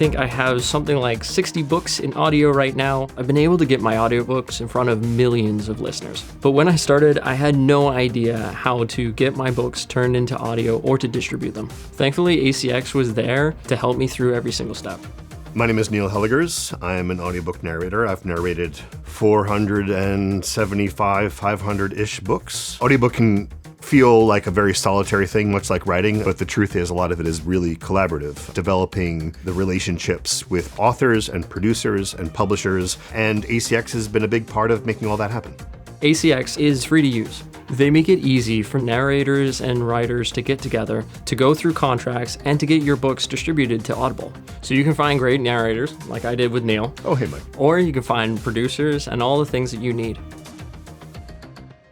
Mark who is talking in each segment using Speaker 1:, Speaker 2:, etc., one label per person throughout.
Speaker 1: think I have something like 60 books in audio right now. I've been able to get my audiobooks in front of millions of listeners. But when I started, I had no idea how to get my books turned into audio or to distribute them. Thankfully, ACX was there to help me through every single step.
Speaker 2: My name is Neil Hellegers. I am an audiobook narrator. I've narrated 475, 500-ish books. Audiobook can feel like a very solitary thing, much like writing, but the truth is a lot of it is really collaborative, developing the relationships with authors and producers and publishers, and ACX has been a big part of making all that happen.
Speaker 1: ACX is free to use. They make it easy for narrators and writers to get together, to go through contracts, and to get your books distributed to Audible. So you can find great narrators, like I did with Neil.
Speaker 2: Oh, hey, Mike.
Speaker 1: Or you can find producers and all the things that you need.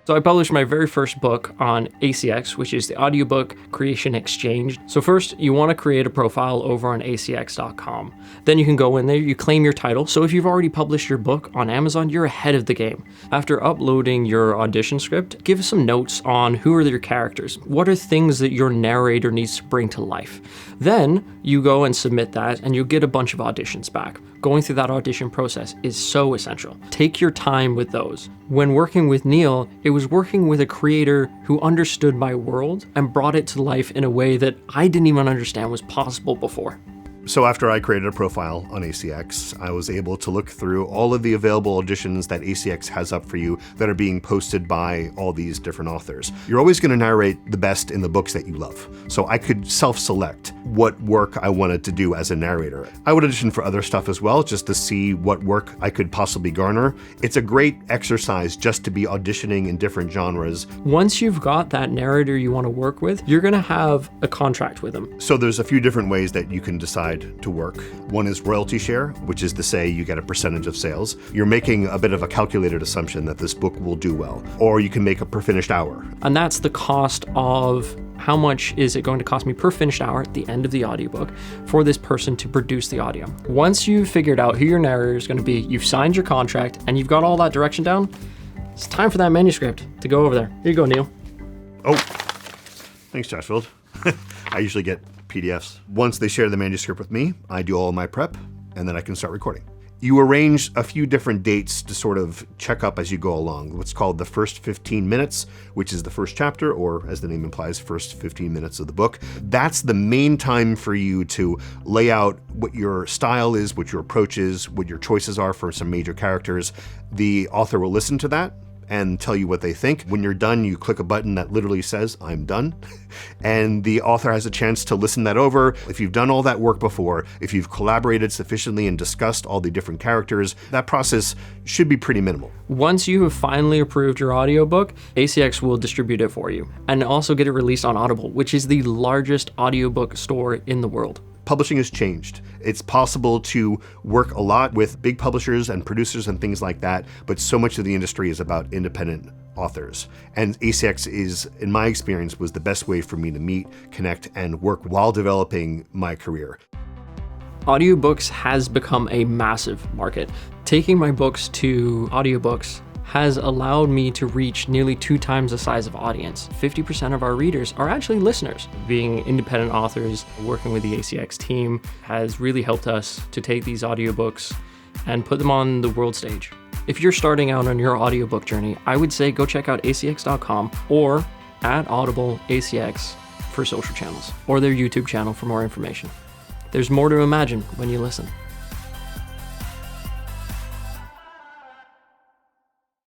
Speaker 1: So I published my very first book on ACX, which is the Audiobook Creation Exchange. So first, you want to create a profile over on acx.com. Then you can go in there, you claim your title. So if you've already published your book on Amazon, you're ahead of the game. After uploading your audition script, give us some notes on who are your characters. What are things that your narrator needs to bring to life? Then you go and submit that and you'll get a bunch of auditions back. Going through that audition process is so essential. Take your time with those. When working with Neil, it was working with a creator who understood my world and brought it to life in a way that I didn't even understand was possible before.
Speaker 2: So after I created a profile on ACX, I was able to look through all of the available auditions that ACX has up for you that are being posted by all these different authors. You're always going to narrate the best in the books that you love. So I could self-select what work I wanted to do as a narrator. I would audition for other stuff as well, just to see what work I could possibly garner. It's a great exercise just to be auditioning in different genres.
Speaker 1: Once you've got that narrator you want to work with, you're going to have a contract with them.
Speaker 2: So there's a few different ways that you can decide to work. One is royalty share, which is to say you get a percentage of sales. You're making a bit of a calculated assumption that this book will do well. Or you can make a per finished hour.
Speaker 1: And that's the cost of how much is it going to cost me per finished hour at the end of the audiobook for this person to produce the audio. Once you've figured out who your narrator is going to be, you've signed your contract, and you've got all that direction down, it's time for that manuscript to go over there. Here you go, Neil.
Speaker 2: Oh, thanks, Chatfield. I usually get PDFs. Once they share the manuscript with me, I do all my prep, and then I can start recording. You arrange a few different dates to sort of check up as you go along. What's called the first 15 minutes, which is the first chapter, or as the name implies, first 15 minutes of the book. That's the main time for you to lay out what your style is, what your approach is, what your choices are for some major characters. The author will listen to that and tell you what they think. When you're done, you click a button that literally says, I'm done. And the author has a chance to listen that over. If you've done all that work before, if you've collaborated sufficiently and discussed all the different characters, that process should be pretty minimal.
Speaker 1: Once you have finally approved your audiobook, ACX will distribute it for you and also get it released on Audible, which is the largest audiobook store in the world.
Speaker 2: Publishing has changed. It's possible to work a lot with big publishers and producers and things like that, but so much of the industry is about independent authors. And ACX is, in my experience, was the best way for me to meet, connect, and work while developing my career.
Speaker 1: Audiobooks has become a massive market. Taking my books to audiobooks has allowed me to reach nearly 2 times the size of audience. 50% of our readers are actually listeners. Being independent authors, working with the ACX team has really helped us to take these audiobooks and put them on the world stage. If you're starting out on your audiobook journey, I would say go check out acx.com or at Audible ACX for social channels, or their YouTube channel for more information. There's more to imagine when you listen.